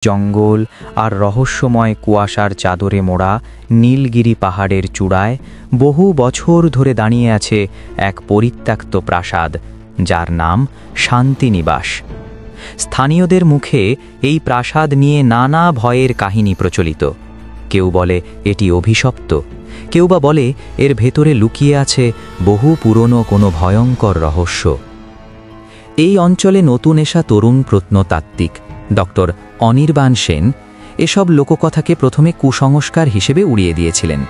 জঙ্গল আর রহস্যময় কুয়াশার চাদরে মোড়া নীলগিরি পাহাড়ের চূড়ায় বহু বছর ধরে দাঁড়িয়ে আছে এক পরিত্যক্ত প্রাসাদ, যার নাম শান্তিনিবাস। স্থানীয়দের মুখে এই প্রাসাদ নিয়ে নানা ভয়ের কাহিনী প্রচলিত। কেউ বলে এটি অভিশপ্ত, কেউ বা বলে এর ভেতরে লুকিয়ে আছে বহু পুরনো কোনো ভয়ঙ্কর রহস্য। এই অঞ্চলে নতুন এসা তরুণ প্রত্নতাত্ত্বিক ডক্টর অনির্বাণ সেন এসব লোককথাকে প্রথমে কুসংস্কার হিসেবে উড়িয়ে দিয়েছিলেন,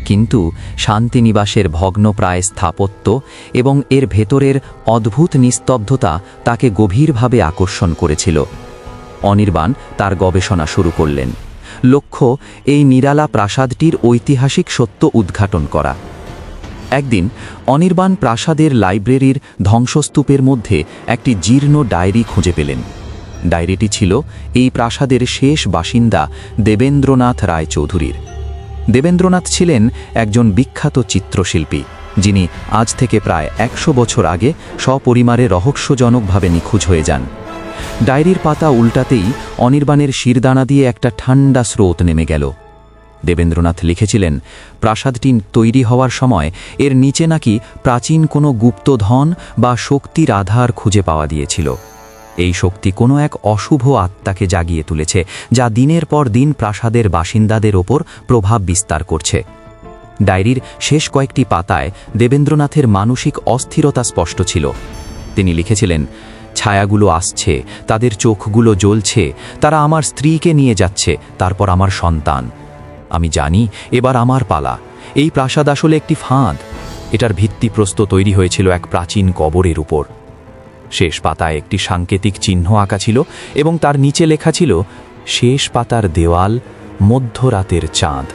কিন্তু শান্তিনিবাসের ভগ্নপ্রায় স্থাপত্য এবং এর ভেতরের অদ্ভুত নিস্তব্ধতা তাকে গভীরভাবে আকর্ষণ করেছিল। অনির্বাণ তার গবেষণা শুরু করলেন। লক্ষ্য এই নিরালা প্রাসাদটির ঐতিহাসিক সত্য উদ্ঘাটন করা। একদিন অনির্বাণ প্রাসাদের লাইব্রেরির ধ্বংসস্তূপের মধ্যে একটি জীর্ণ ডায়েরি খুঁজে পেলেন। ডায়েরিটি ছিল এই প্রাসাদের শেষ বাসিন্দা দেবেন্দ্রনাথ রায়চৌধুরীর। দেবেন্দ্রনাথ ছিলেন একজন বিখ্যাত চিত্রশিল্পী, যিনি আজ থেকে প্রায় ১০০ বছর আগে সপরিবারে রহস্যজনকভাবে নিখোঁজ হয়ে যান। ডায়েরির পাতা উল্টাতেই অনির্বাণের শিরদাঁড়া দিয়ে একটা ঠান্ডা স্রোত নেমে গেল। দেবেন্দ্রনাথ লিখেছিলেন, প্রাসাদটি তৈরি হওয়ার সময় এর নিচে নাকি প্রাচীন কোনো গুপ্তধন বা শক্তির আধার খুঁজে পাওয়া দিয়েছিল। এই শক্তি কোনো এক অশুভ আত্মাকে জাগিয়ে তুলেছে, যা দিনের পর দিন প্রাসাদের বাসিন্দাদের ওপর প্রভাব বিস্তার করছে। ডায়েরির শেষ কয়েকটি পাতায় দেবেন্দ্রনাথের মানসিক অস্থিরতা স্পষ্ট ছিল। তিনি লিখেছিলেন, ছায়াগুলো আসছে, তাদের চোখগুলো জ্বলছে, তারা আমার স্ত্রীকে নিয়ে যাচ্ছে, তারপর আমার সন্তান। আমি জানি এবার আমার পালা। এই প্রাসাদ আসলে একটি ফাঁদ। এটার ভিত্তিপ্রস্তর তৈরি হয়েছিল এক প্রাচীন কবরের উপর। শেষ পাতায় একটি সাংকেতিক চিহ্ন আঁকা ছিল এবং তার নিচে লেখা ছিল, শেষ পাতার দেওয়াল, মধ্যরাতের চাঁদ।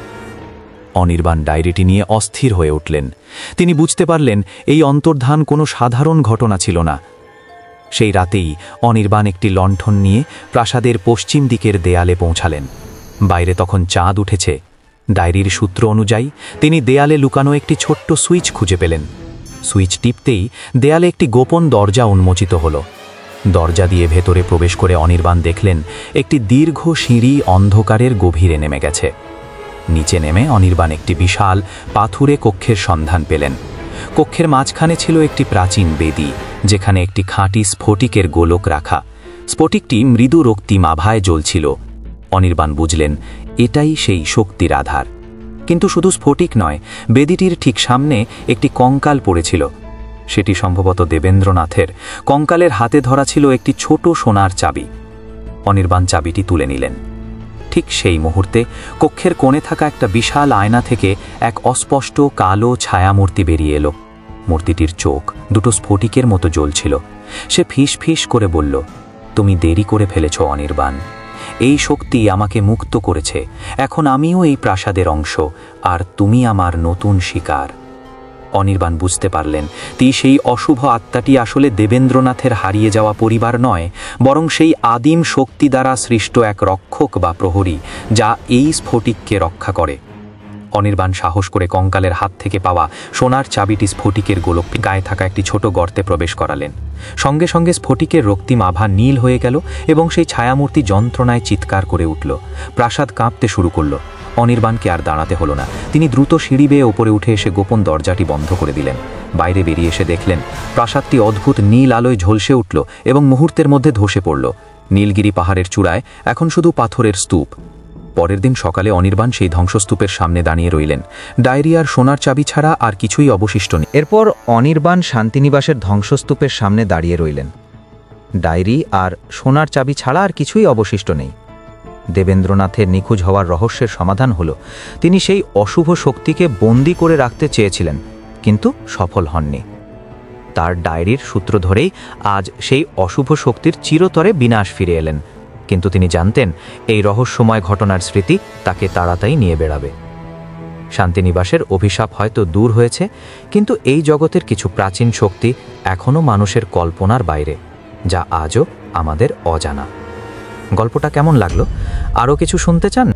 অনির্বাণ ডায়েরিটি নিয়ে অস্থির হয়ে উঠলেন। তিনি বুঝতে পারলেন এই অন্তর্ধান কোনো সাধারণ ঘটনা ছিল না। সেই রাতেই অনির্বাণ একটি লণ্ঠন নিয়ে প্রাসাদের পশ্চিম দিকের দেয়ালে পৌঁছালেন। বাইরে তখন চাঁদ উঠেছে। ডায়েরির সূত্র অনুযায়ী তিনি দেয়ালে লুকানো একটি ছোট্ট সুইচ খুঁজে পেলেন। সুইচ টিপতেই দেয়ালে একটি গোপন দরজা উন্মোচিত হল। দরজা দিয়ে ভেতরে প্রবেশ করে অনির্বাণ দেখলেন একটি দীর্ঘ সিঁড়ি অন্ধকারের গভীরে নেমে গেছে। নিচে নেমে অনির্বাণ একটি বিশাল পাথুরে কক্ষের সন্ধান পেলেন। কক্ষের মাঝখানে ছিল একটি প্রাচীন বেদি, যেখানে একটি খাঁটি স্ফটিকের গোলক রাখা। স্ফটিকটি মৃদু রক্তিম আভায় জ্বলছিল। অনির্বাণ বুঝলেন এটাই সেই শক্তির আধার। কিন্তু শুধু স্ফটিক নয়, বেদিটির ঠিক সামনে একটি কঙ্কাল পড়েছিল। সেটি সম্ভবত দেবেন্দ্রনাথের। কঙ্কালের হাতে ধরা ছিল একটি ছোট সোনার চাবি। অনির্বাণ চাবিটি তুলে নিলেন। ঠিক সেই মুহূর্তে কক্ষের কোণে থাকা একটা বিশাল আয়না থেকে এক অস্পষ্ট কালো ছায়ামূর্তি বেরিয়ে এলো। মূর্তিটির চোখ দুটো স্ফটিকের মতো জ্বলছিল। সে ফিস ফিস করে বলল, তুমি দেরি করে ফেলেছ অনির্বাণ। এই শক্তি আমাকে মুক্ত করেছে। এখন আমিও এই প্রাসাদের অংশ, আর তুমি আমার নতুন শিকার। অনির্বাণ বুঝতে পারলেন সেই অশুভ আত্মাটি আসলে দেবেন্দ্রনাথের হারিয়ে যাওয়া পরিবার নয়, বরং সেই আদিম শক্তি দ্বারা সৃষ্ট এক রক্ষক বা প্রহরী, যা এই স্ফটিককে রক্ষা করে। অনির্বাণ সাহস করে কঙ্কালের হাত থেকে পাওয়া সোনার চাবিটি স্ফটিকের গোলকটি গায়ে থাকা একটি ছোট গর্তে প্রবেশ করালেন। সঙ্গে সঙ্গে স্ফটিকের রক্তিম আভা নীল হয়ে গেল এবং সেই ছায়ামূর্তি যন্ত্রণায় চিৎকার করে উঠল। প্রাসাদ কাঁপতে শুরু করল। অনির্বাণকে আর দাঁড়াতে হলো না। তিনি দ্রুত সিঁড়ি বেয়ে ওপরে উঠে এসে গোপন দরজাটি বন্ধ করে দিলেন। বাইরে বেরিয়ে এসে দেখলেন প্রাসাদটি অদ্ভুত নীল আলোয় ঝলসে উঠল এবং মুহূর্তের মধ্যে ধসে পড়ল। নীলগিরি পাহাড়ের চূড়ায় এখন শুধু পাথরের স্তূপ। পরের দিন সকালে অনির্বাণ সেই ধ্বংসস্তূপের সামনে দাঁড়িয়ে রইলেন। ডায়েরি আর সোনার চাবি ছাড়া আর কিছুই অবশিষ্ট নেই। এরপর অনির্বাণ শান্তিনিবাসের ধ্বংসস্তূপের সামনে দাঁড়িয়ে রইলেন। ডায়েরি আর সোনার চাবি ছাড়া আর কিছুই অবশিষ্ট নেই। দেবেন্দ্রনাথের নিখোঁজ হওয়ার রহস্যের সমাধান হল, তিনি সেই অশুভ শক্তিকে বন্দি করে রাখতে চেয়েছিলেন, কিন্তু সফল হননি। তার ডায়েরির সূত্র ধরেই আজ সেই অশুভ শক্তির চিরতরে বিনাশ ফিরে এলেন। কিন্তু তিনি জানতেন এই রহস্যময় ঘটনার স্মৃতি তাকে তাড়াতাড়ি নিয়ে বেড়াবে। শান্তিনিবাসের অভিশাপ হয়তো দূর হয়েছে, কিন্তু এই জগতের কিছু প্রাচীন শক্তি এখনও মানুষের কল্পনার বাইরে, যা আজও আমাদের অজানা। গল্পটা কেমন লাগলো? আরও কিছু শুনতে চান?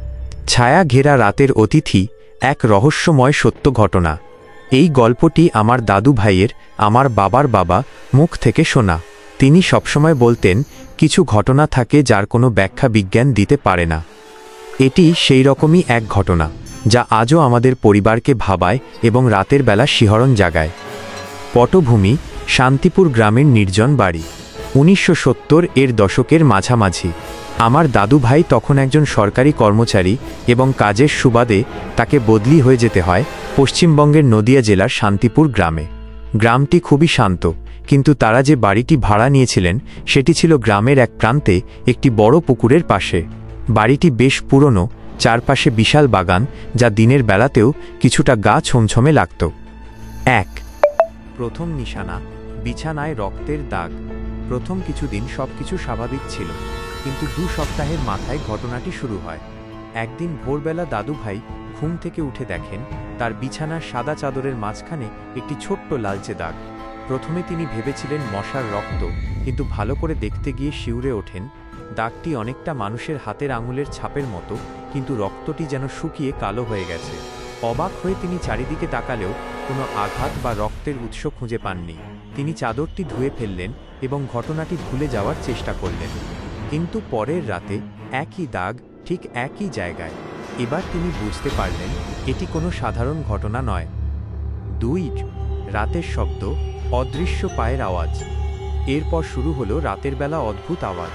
ছায়া ঘেরা রাতের অতিথি, এক রহস্যময় সত্য ঘটনা। এই গল্পটি আমার দাদু ভাইয়ের, আমার বাবার বাবা মুখ থেকে শোনা। তিনি সবসময় বলতেন, কিছু ঘটনা থাকে যার কোনো ব্যাখ্যা বিজ্ঞান দিতে পারে না। এটি সেই রকমই এক ঘটনা, যা আজও আমাদের পরিবারকে ভাবায় এবং রাতের বেলা শিহরণ জাগায়। পটভূমি: শান্তিপুর গ্রামের নির্জন বাড়ি। 1970-এর দশকের মাঝামাঝি। আমার দাদু ভাই তখন একজন সরকারি কর্মচারী এবং কাজের সুবাদে তাকে বদলি হয়ে যেতে হয় পশ্চিমবঙ্গের নদিয়া জেলার শান্তিপুর গ্রামে। গ্রামটি খুবই শান্ত, কিন্তু তারা যে বাড়িটি ভাড়া নিয়েছিলেন সেটি ছিল গ্রামের এক প্রান্তে একটি বড় পুকুরের পাশে। বাড়িটি বেশ পুরনো, চারপাশে বিশাল বাগান, যা দিনের বেলাতেও কিছুটা গা ছমছমে লাগত। 1 প্রথম নিশানা: বিছানায় রক্তের দাগ। প্রথম কিছুদিন সবকিছু স্বাভাবিক ছিল, কিন্তু 2 সপ্তাহের মাথায় ঘটনাটি শুরু হয়। একদিন ভোরবেলা দাদু ভাই ঘুম থেকে উঠে দেখেন তার বিছানার সাদা চাদরের মাঝখানে একটি ছোট্ট লালচে দাগ। প্রথমে তিনি ভেবেছিলেন মশার রক্ত, কিন্তু ভালো করে দেখতে গিয়ে শিউরে ওঠেন। দাগটি অনেকটা মানুষের হাতের আঙুলের ছাপের মতো, কিন্তু রক্তটি যেন শুকিয়ে কালো হয়ে গেছে। অবাক হয়ে তিনি চারিদিকে তাকালেও কোনো আঘাত বা রক্তের উৎস খুঁজে পাননি। তিনি চাদরটি ধুয়ে ফেললেন এবং ঘটনাটি ভুলে যাওয়ার চেষ্টা করলেন। কিন্তু পরের রাতে একই দাগ, ঠিক একই জায়গায়। এবার তিনি বুঝতে পারলেন এটি কোনো সাধারণ ঘটনা নয়। 2 রাতের শব্দ: অদৃশ্য পায়ের আওয়াজ। এরপর শুরু হলো রাতের বেলা অদ্ভুত আওয়াজ।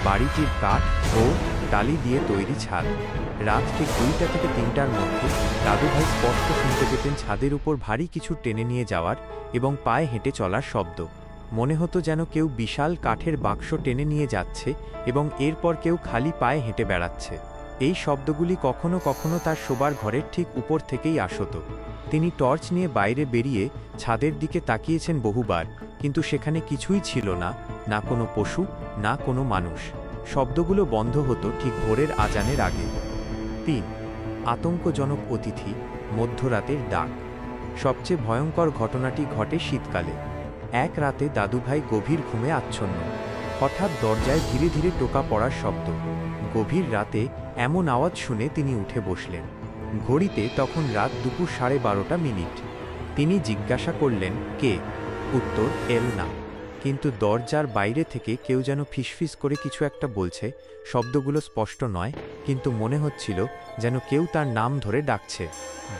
বাড়িটির কাঠ ও টালি দিয়ে তৈরি ছাদ। রাত ঠিক 2টা থেকে 3টার মধ্যে দাদুভাই স্পষ্ট শুনতে পেতেন ছাদের উপর ভারী কিছু টেনে নিয়ে যাওয়ার এবং পায়ে হেঁটে চলার শব্দ। মনে হতো যেন কেউ বিশাল কাঠের বাক্স টেনে নিয়ে যাচ্ছে এবং এরপর কেউ খালি পায়ে হেঁটে বেড়াচ্ছে। এই শব্দগুলি কখনো কখনো তার শোবার ঘরের ঠিক উপর থেকেই আসত। তিনি টর্চ নিয়ে বাইরে বেরিয়ে ছাদের দিকে তাকিয়েছেন বহুবার, কিন্তু সেখানে কিছুই ছিল না, না কোনো পশু, না কোনো মানুষ। শব্দগুলো বন্ধ হতো ঠিক ভোরের আজানের আগে। 3 আতঙ্কজনক অতিথি: মধ্যরাতের ডাক। সবচেয়ে ভয়ঙ্কর ঘটনাটি ঘটে শীতকালে। এক রাতে দাদুভাই গভীর ঘুমে আচ্ছন্ন। হঠাৎ দরজায় ধীরে ধীরে টোকা পড়ার শব্দ। গভীর রাতে এমন আওয়াজ শুনে তিনি উঠে বসলেন। ঘড়িতে তখন রাত দুপুর 12:30। তিনি জিজ্ঞাসা করলেন, কে? উত্তর, এল না। কিন্তু দরজার বাইরে থেকে কেউ যেন ফিসফিস করে কিছু একটা বলছে। শব্দগুলো স্পষ্ট নয়, কিন্তু মনে হচ্ছিল যেন কেউ তার নাম ধরে ডাকছে।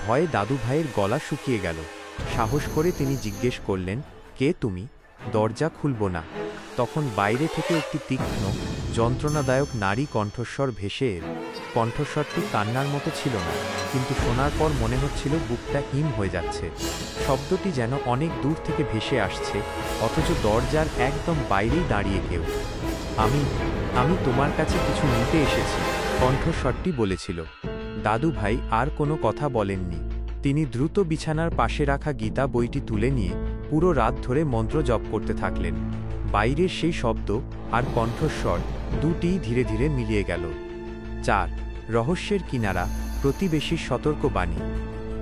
ভয়ে দাদু ভাইয়ের গলা শুকিয়ে গেল। সাহস করে তিনি জিজ্ঞেস করলেন, কে তুমি? দরজা খুলব না। তখন বাইরে থেকে একটি তীক্ষ্ণ, যন্ত্রণাদায়ক নারী কণ্ঠস্বর ভেসে এল। কণ্ঠস্বরটি কান্নার মতো ছিল না, কিন্তু শোনার পর মনে হচ্ছিল বুকটা হিম হয়ে যাচ্ছে। শব্দটি যেন অনেক দূর থেকে ভেসে আসছে, অথচ দরজার একদম বাইরেই দাঁড়িয়ে কেউ। আমি তোমার কাছে কিছু নিতে এসেছি, কণ্ঠস্বরটি বলেছিল। দাদু ভাই আর কোনো কথা বলেননি। তিনি দ্রুত বিছানার পাশে রাখা গীতা বইটি তুলে নিয়ে পুরো রাত ধরে মন্ত্র জপ করতে থাকলেন। বাইরের সেই শব্দ আর কণ্ঠস্বর দুটিই ধীরে ধীরে মিলিয়ে গেল। 4 রহস্যের কিনারা: প্রতিবেশীর সতর্কবাণী।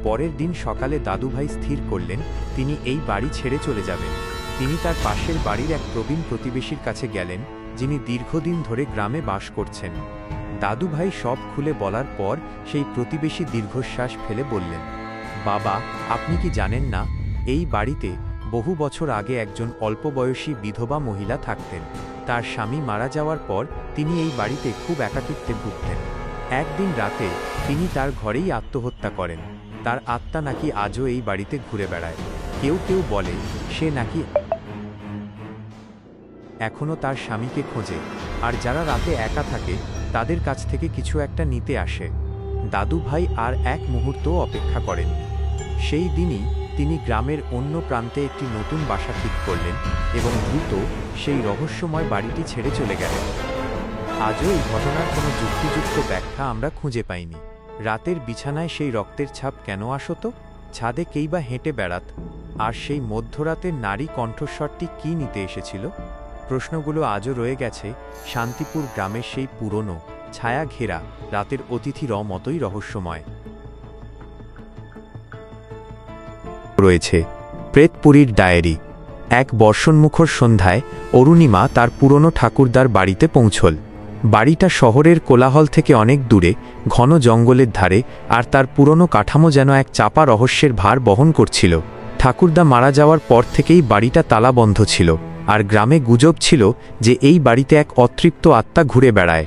পরের দিন সকালে দাদুভাই স্থির করলেন তিনি এই বাড়ি ছেড়ে চলে যাবেন। তিনি তার পাশের বাড়ির এক প্রবীণ প্রতিবেশীর কাছে গেলেন, যিনি দীর্ঘদিন ধরে গ্রামে বাস করছেন। দাদুভাই সব খুলে বলার পর সেই প্রতিবেশী দীর্ঘশ্বাস ফেলে বললেন, বাবা, আপনি কি জানেন না, এই বাড়িতে বহু বছর আগে একজন অল্পবয়সী বিধবা মহিলা থাকতেন। তার স্বামী মারা যাওয়ার পর তিনি এই বাড়িতে খুব একাকিত্বে ভুগতেন। একদিন রাতে তিনি তার ঘরেই আত্মহত্যা করেন। তার আত্মা নাকি আজও এই বাড়িতে ঘুরে বেড়ায়। কেউ কেউ বলে সে নাকি এখনও তার স্বামীকে খোঁজে, আর যারা রাতে একা থাকে তাদের কাছ থেকে কিছু একটা নিতে আসে। দাদু ভাই আর এক মুহূর্তও অপেক্ষা করেন। সেই দিনই তিনি গ্রামের অন্য প্রান্তে একটি নতুন বাসা ঠিক করলেন এবং দ্রুত সেই রহস্যময় বাড়িটি ছেড়ে চলে গেলেন। আজও এই ঘটনার কোনো যুক্তিযুক্ত ব্যাখ্যা আমরা খুঁজে পাইনি। রাতের বিছানায় সেই রক্তের ছাপ কেন আসতো? ছাদে কেই বা হেঁটে বেড়াত? আর সেই মধ্যরাতের নারী কণ্ঠস্বরটি কী নিতে এসেছিল? প্রশ্নগুলো আজও রয়ে গেছে শান্তিপুর গ্রামের সেই পুরনো, ছায়া ঘেরা রাতের অতিথির মতোই রহস্যময়। রয়েছে প্রেতপুরীর ডায়েরি। এক বর্ষণমুখর সন্ধ্যায় অরুণিমা তার পুরনো ঠাকুরদার বাড়িতে পৌঁছল। বাড়িটা শহরের কোলাহল থেকে অনেক দূরে, ঘন জঙ্গলের ধারে, আর তার পুরনো কাঠামো যেন এক চাপা রহস্যের ভার বহন করছিল। ঠাকুরদা মারা যাওয়ার পর থেকেই বাড়িটা তালাবন্ধ ছিল। আর গ্রামে গুজব ছিল যে এই বাড়িতে এক অতৃপ্ত আত্মা ঘুরে বেড়ায়।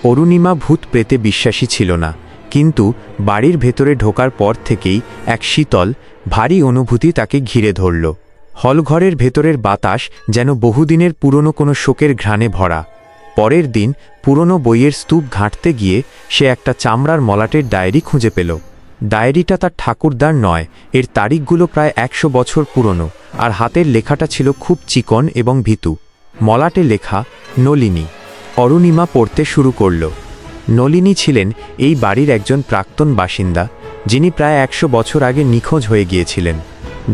অরুণিমা ভূত প্রেতে বিশ্বাসী ছিল না, কিন্তু বাড়ির ভেতরে ঢোকার পর থেকেই এক শীতল ভারী অনুভূতি তাকে ঘিরে ধরল। হলঘরের ভেতরের বাতাস যেন বহুদিনের পুরনো কোনো শোকের ঘ্রাণে ভরা। পরের দিন পুরনো বইয়ের স্তূপ ঘাঁটতে গিয়ে সে একটা চামড়ার মলাটের ডায়েরি খুঁজে পেল। ডায়েরিটা তার ঠাকুরদার নয়, এর তারিখগুলো প্রায় 100 বছর পুরনো, আর হাতের লেখাটা ছিল খুব চিকন এবং ভীতু। মলাটে লেখা নলিনী। অরুণিমা পড়তে শুরু করল। নলিনী ছিলেন এই বাড়ির একজন প্রাক্তন বাসিন্দা, যিনি প্রায় 100 বছর আগে নিখোঁজ হয়ে গিয়েছিলেন।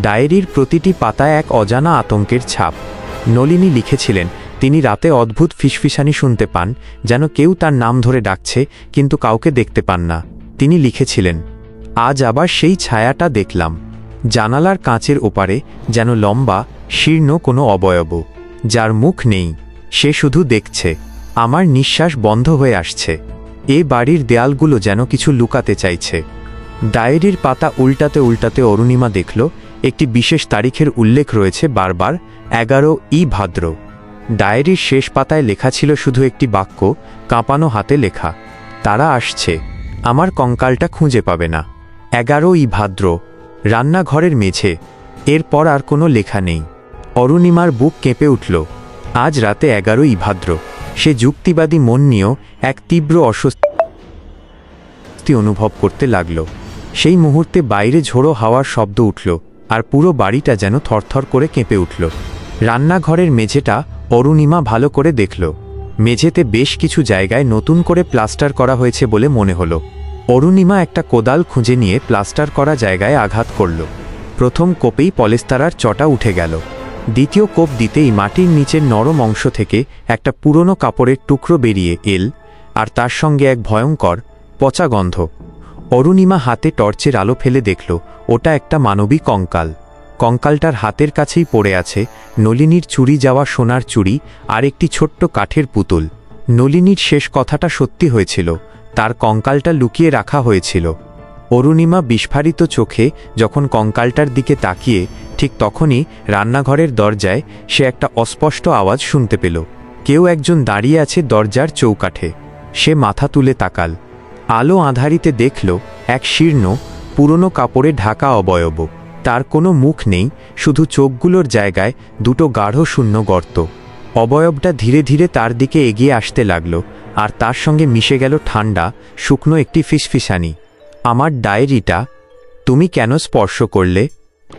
ডায়েরির প্রতিটি পাতায় এক অজানা আতঙ্কের ছাপ। নলিনী লিখেছিলেন তিনি রাতে অদ্ভুত ফিসফিসানি শুনতে পান, যেন কেউ তার নাম ধরে ডাকছে, কিন্তু কাউকে দেখতে পান না। তিনি লিখেছিলেন, আজ আবার সেই ছায়াটা দেখলাম, জানালার কাঁচের ওপারে, যেন লম্বা শীর্ণ কোনো অবয়ব, যার মুখ নেই, সে শুধু দেখছে। আমার নিঃশ্বাস বন্ধ হয়ে আসছে। এ বাড়ির দেয়ালগুলো যেন কিছু লুকাতে চাইছে। ডায়েরির পাতা উল্টাতে উল্টাতে অরুণিমা দেখল একটি বিশেষ তারিখের উল্লেখ রয়েছে বারবার, 11 ভাদ্র। ডায়েরির শেষ পাতায় লেখা ছিল শুধু একটি বাক্য, কাঁপানো হাতে লেখা, তারা আসছে, আমার কঙ্কালটা খুঁজে পাবে না। 11 ভাদ্র, রান্নাঘরের মেঝে। এরপর আর কোনো লেখা নেই। অরুণিমার বুক কেঁপে উঠল। আজ রাতে 11 ভাদ্র। সে যুক্তিবাদী মন নিয়েও এক তীব্র অস্বস্তি অনুভব করতে লাগল। সেই মুহূর্তে বাইরে ঝোড়ো হাওয়ার শব্দ উঠল, আর পুরো বাড়িটা যেন থরথর করে কেঁপে উঠল। রান্নাঘরের মেঝেটা অরুণিমা ভালো করে দেখল। মেঝেতে বেশ কিছু জায়গায় নতুন করে প্লাস্টার করা হয়েছে বলে মনে হলো। অরুণিমা একটা কোদাল খুঁজে নিয়ে প্লাস্টার করা জায়গায় আঘাত করল। প্রথম কোপেই পলেস্তারার চটা উঠে গেল। দ্বিতীয় কোপ দিতেই মাটির নিচের নরম অংশ থেকে একটা পুরনো কাপড়ের টুকরো বেরিয়ে এল, আর তার সঙ্গে এক ভয়ঙ্কর পচা গন্ধ। অরুণিমা হাতে টর্চের আলো ফেলে দেখল ওটা একটা মানবী কঙ্কাল। কঙ্কালটার হাতের কাছেই পড়ে আছে নলিনীর চুরি যাওয়া সোনার চুড়ি আর একটি ছোট্ট কাঠের পুতুল। নলিনীর শেষ কথাটা সত্যি হয়েছিল, তার কঙ্কালটা লুকিয়ে রাখা হয়েছিল। অরুণিমা বিস্ফারিত চোখে যখন কঙ্কালটার দিকে তাকিয়ে, ঠিক তখনই রান্নাঘরের দরজায় সে একটা অস্পষ্ট আওয়াজ শুনতে পেল। কেউ একজন দাঁড়িয়ে আছে দরজার চৌকাঠে। সে মাথা তুলে তাকাল। আলো আঁধারিতে দেখল এক শীর্ণ পুরনো কাপড়ে ঢাকা অবয়ব। তার কোনো মুখ নেই, শুধু চোখগুলোর জায়গায় দুটো গাঢ় শূন্য গর্ত। অবয়বটা ধীরে ধীরে তার দিকে এগিয়ে আসতে লাগল, আর তার সঙ্গে মিশে গেল ঠান্ডা শুকনো একটি ফিসফিসানি। আমার ডায়েরিটা তুমি কেন স্পর্শ করলে?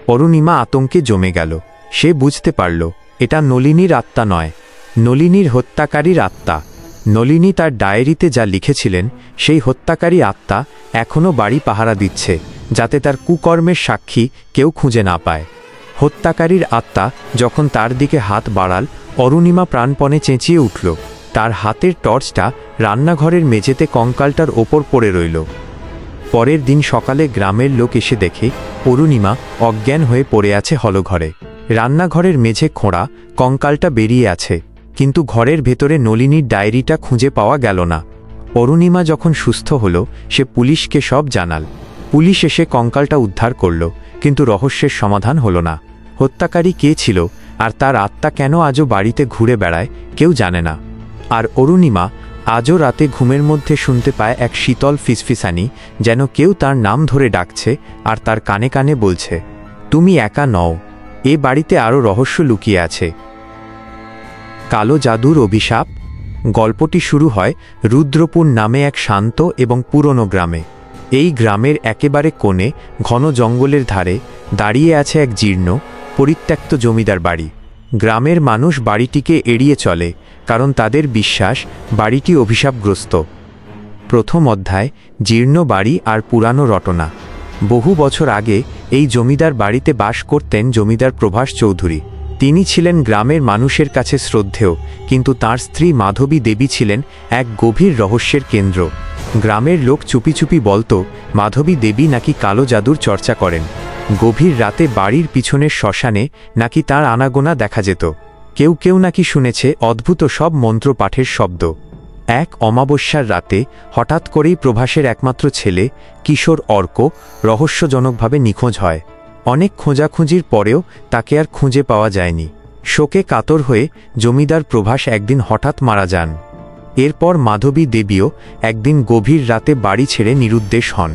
অরুণিমা আতঙ্কে জমে গেল। সে বুঝতে পারল এটা নলিনীর আত্মা নয়, নলিনীর হত্যাকারীর আত্মা। নলিনী তার ডায়েরিতে যা লিখেছিলেন, সেই হত্যাকারী আত্মা এখনও বাড়ি পাহারা দিচ্ছে, যাতে তার কুকর্মের সাক্ষী কেউ খুঁজে না পায়। হত্যাকারীর আত্মা যখন তার দিকে হাত বাড়াল, অরুণিমা প্রাণপণে চেঁচিয়ে উঠল। তার হাতের টর্চটা রান্নাঘরের মেঝেতে কঙ্কালটার ওপর পড়ে রইল। পরের দিন সকালে গ্রামের লোক এসে দেখে অরুণিমা অজ্ঞান হয়ে পড়ে আছে হলঘরে। রান্নাঘরের মেঝে খোঁড়া, কঙ্কালটা বেরিয়ে আছে, কিন্তু ঘরের ভেতরে নলিনীর ডায়েরিটা খুঁজে পাওয়া গেল না। অরুণিমা যখন সুস্থ হল, সে পুলিশকে সব জানাল। পুলিশ এসে কঙ্কালটা উদ্ধার করল, কিন্তু রহস্যের সমাধান হল না। হত্যাকারী কে ছিল আর তার আত্মা কেন আজও বাড়িতে ঘুরে বেড়ায়, কেউ জানে না। আর অরুণিমা আজও রাতে ঘুমের মধ্যে শুনতে পায় এক শীতল ফিসফিসানি, যেন কেউ তার নাম ধরে ডাকছে আর তার কানে কানে বলছে, তুমি একা নও, এ বাড়িতে আরও রহস্য লুকিয়ে আছে। কালো জাদুর অভিশাপ। গল্পটি শুরু হয় রুদ্রপুর নামে এক শান্ত এবং পুরনো গ্রামে। এই গ্রামের একেবারে কোণে, ঘন জঙ্গলের ধারে দাঁড়িয়ে আছে এক জীর্ণ পরিত্যক্ত জমিদার বাড়ি। গ্রামের মানুষ বাড়িটিকে এড়িয়ে চলে, কারণ তাদের বিশ্বাস বাড়িটি অভিশাপগ্রস্ত। প্রথম অধ্যায়, জীর্ণ বাড়ি আর পুরানো রটনা। বহু বছর আগে এই জমিদার বাড়িতে বাস করতেন জমিদার প্রভাস চৌধুরী। তিনি ছিলেন গ্রামের মানুষের কাছে শ্রদ্ধেয়, কিন্তু তার স্ত্রী মাধবী দেবী ছিলেন এক গভীর রহস্যের কেন্দ্র। গ্রামের লোক চুপি চুপি বলত মাধবী দেবী নাকি কালো জাদুর চর্চা করেন। গভীর রাতে বাড়ির পিছনের শ্মশানে নাকি তার আনাগোনা দেখা যেত। কেউ কেউ নাকি শুনেছে অদ্ভুত সব মন্ত্র পাঠের শব্দ। এক অমাবস্যার রাতে হঠাৎ করেই প্রভাসের একমাত্র ছেলে কিশোর অর্ক রহস্যজনকভাবে নিখোঁজ হয়। অনেক খোঁজাখুঁজির পরেও তাকে আর খুঁজে পাওয়া যায়নি। শোকে কাতর হয়ে জমিদার প্রভাস একদিন হঠাৎ মারা যান। এরপর মাধবী দেবীও একদিন গভীর রাতে বাড়ি ছেড়ে নিরুদ্দেশ হন।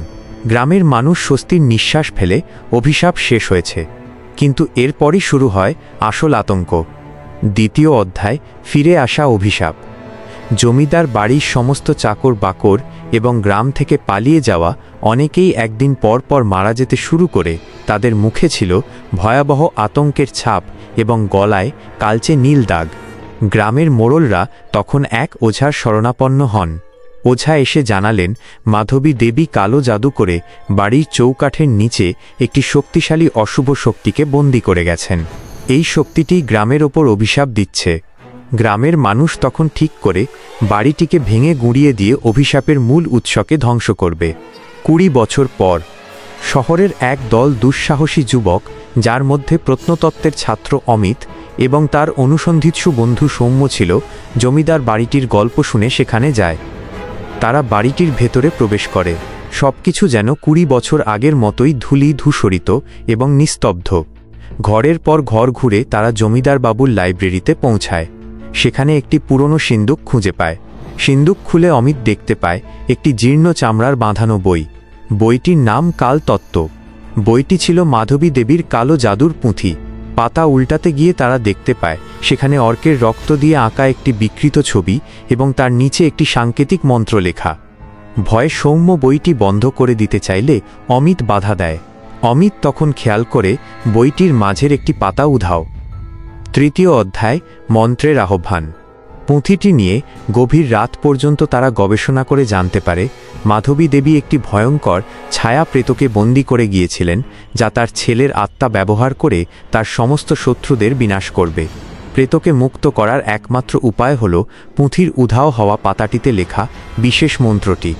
গ্রামের মানুষ স্বস্তির নিঃশ্বাস ফেলে অভিশাপ শেষ হয়েছে। কিন্তু এরপরই শুরু হয় আসল আতঙ্ক। দ্বিতীয় অধ্যায়, ফিরে আসা অভিশাপ। জমিদার বাড়ির সমস্ত চাকর বাকর এবং গ্রাম থেকে পালিয়ে যাওয়া অনেকেই একদিন পর পর মারা যেতে শুরু করে তাদের মুখে ছিল ভয়াবহ আতঙ্কের ছাপ এবং গলায় কালচে নীল দাগ। গ্রামের মোড়লরা তখন এক ওঝার শরণাপন্ন হন। ওঝা এসে জানালেন মাধবী দেবী কালো জাদু করে বাড়ির চৌকাঠের নিচে একটি শক্তিশালী অশুভ শক্তিকে বন্দী করে গেছেন। এই শক্তিটি গ্রামের ওপর অভিশাপ দিচ্ছে। গ্রামের মানুষ তখন ঠিক করে বাড়িটিকে ভেঙে গুঁড়িয়ে দিয়ে অভিশাপের মূল উৎসকে ধ্বংস করবে। 20 বছর পর শহরের এক দল দুঃসাহসী যুবক, যার মধ্যে প্রত্নতত্ত্বের ছাত্র অমিত এবং তার অনুসন্ধিৎসু বন্ধু সৌম্য ছিল, জমিদার বাড়িটির গল্প শুনে সেখানে যায়। তারা বাড়িটির ভেতরে প্রবেশ করে। সবকিছু যেন 20 বছর আগের মতোই ধূলি ধূসরিত এবং নিস্তব্ধ। ঘরের পর ঘর ঘুরে তারা জমিদার বাবুর লাইব্রেরিতে পৌঁছায়। সেখানে একটি পুরনো সিন্দুক খুঁজে পায়। সিন্দুক খুলে অমিত দেখতে পায় একটি জীর্ণ চামড়ার বাঁধানো বই। বইটির নাম কালতত্ত্ব। বইটি ছিল মাধবী দেবীর কালো জাদুর পুঁথি। পাতা উল্টাতে গিয়ে তারা দেখতে পায় সেখানে অর্কের রক্ত দিয়ে আঁকা একটি বিকৃত ছবি এবং তার নিচে একটি সাংকেতিক মন্ত্র লেখা। ভয়ে সৌম্য বইটি বন্ধ করে দিতে চাইলে অমিত বাধা দেয়। অমিত তখন খেয়াল করে বইটির মাঝের একটি পাতা উধাও। তৃতীয় অধ্যায়, মন্ত্রের আহ্বান। পুঁথিটি নিয়ে গভীর রাত পর্যন্ত তারা গবেষণা করে জানতে পারে মাধবী দেবী একটি ভয়ঙ্কর ছায়া প্রেতকে বন্দী করে গিয়েছিলেন, যা তার ছেলের আত্মা ব্যবহার করে তার সমস্ত শত্রুদের বিনাশ করবে। প্রেতকে মুক্ত করার একমাত্র উপায় হল পুঁথির উধাও হওয়া পাতাটিতে লেখা বিশেষ মন্ত্রটি।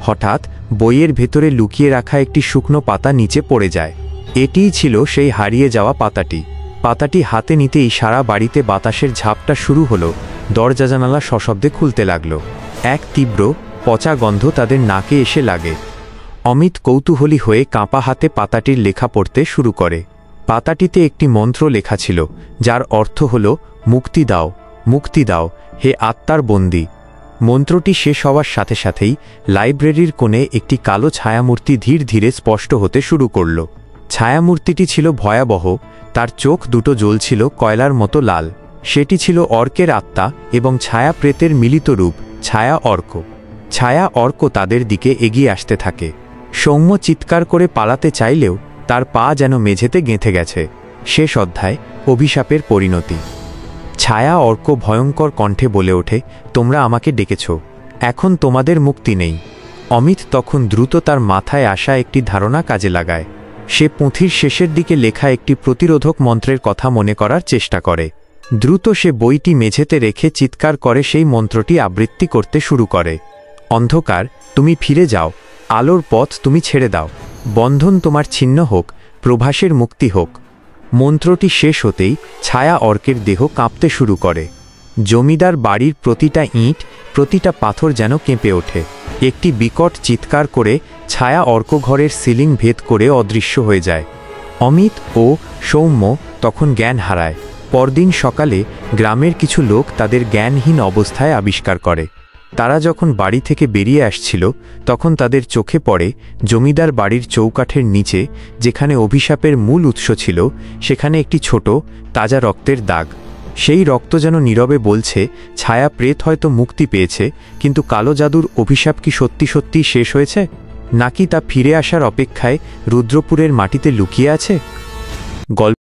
হঠাৎ বইয়ের ভেতরে লুকিয়ে রাখা একটি শুকনো পাতা নিচে পড়ে যায়। এটিই ছিল সেই হারিয়ে যাওয়া পাতাটি। পাতাটি হাতে নিতেই সারা বাড়িতে বাতাসের ঝাপটা শুরু হলো। দরজা জানালা সশব্দে খুলতে লাগল। এক তীব্র পচা গন্ধ তাদের নাকে এসে লাগে। অমিত কৌতূহলী হয়ে কাঁপা হাতে পাতাটির লেখা পড়তে শুরু করে। পাতাটিতে একটি মন্ত্র লেখা ছিল, যার অর্থ হল মুক্তি দাও, মুক্তি দাও, হে আত্মার বন্দী। মন্ত্রটি শেষ হওয়ার সাথে সাথেই লাইব্রেরির কোণে একটি কালো ছায়ামূর্তি ধীরে ধীরে স্পষ্ট হতে শুরু করল। ছায়ামূর্তিটি ছিল ভয়াবহ। তার চোখ দুটো জ্বলছিল কয়লার মতো লাল। সেটি ছিল অর্কের আত্মা এবং ছায়া প্রেতের মিলিত রূপ, ছায়া অর্ক। ছায়া অর্ক তাদের দিকে এগিয়ে আসতে থাকে। সৌম্য চিৎকার করে পালাতে চাইলেও তার পা যেন মেঝেতে গেঁথে গেছে। শেষ অধ্যায়, অভিশাপের পরিণতি। ছায়া অর্ক ভয়ঙ্কর কণ্ঠে বলে ওঠে, তোমরা আমাকে ডেকেছ, এখন তোমাদের মুক্তি নেই। অমিত তখন দ্রুত তার মাথায় আসা একটি ধারণা কাজে লাগায়। সে পুঁথির শেষের দিকে লেখা একটি প্রতিরোধক মন্ত্রের কথা মনে করার চেষ্টা করে। দ্রুত সে বইটি মেঝেতে রেখে চিৎকার করে সেই মন্ত্রটি আবৃত্তি করতে শুরু করে। অন্ধকার, তুমি ফিরে যাও, আলোর পথ তুমি ছেড়ে দাও, বন্ধন তোমার ছিন্ন হোক, প্রভাসের মুক্তি হোক। মন্ত্রটি শেষ হতেই ছায়া অর্কের দেহ কাঁপতে শুরু করে। জমিদার বাড়ির প্রতিটা ইঁট, প্রতিটা পাথর যেন কেঁপে ওঠে। একটি বিকট চিৎকার করে ছায়া অর্ক ঘরের সিলিং ভেদ করে অদৃশ্য হয়ে যায়। অমিত ও সৌম্য তখন জ্ঞান হারায়। পরদিন সকালে গ্রামের কিছু লোক তাদের জ্ঞানহীন অবস্থায় আবিষ্কার করে। তারা যখন বাড়ি থেকে বেরিয়ে আসছিল তখন তাদের চোখে পড়ে জমিদার বাড়ির চৌকাঠের নিচে, যেখানে অভিশাপের মূল উৎস ছিল, সেখানে একটি ছোট তাজা রক্তের দাগ। সেই রক্ত যেন নীরবে বলছে, ছায়া প্রেত হয়তো মুক্তি পেয়েছে, কিন্তু কালো জাদুর অভিশাপ কি সত্যি সত্যি শেষ হয়েছে, নাকি তা ফিরে আসার অপেক্ষায় রুদ্রপুরের মাটিতে লুকিয়ে আছে? গল্প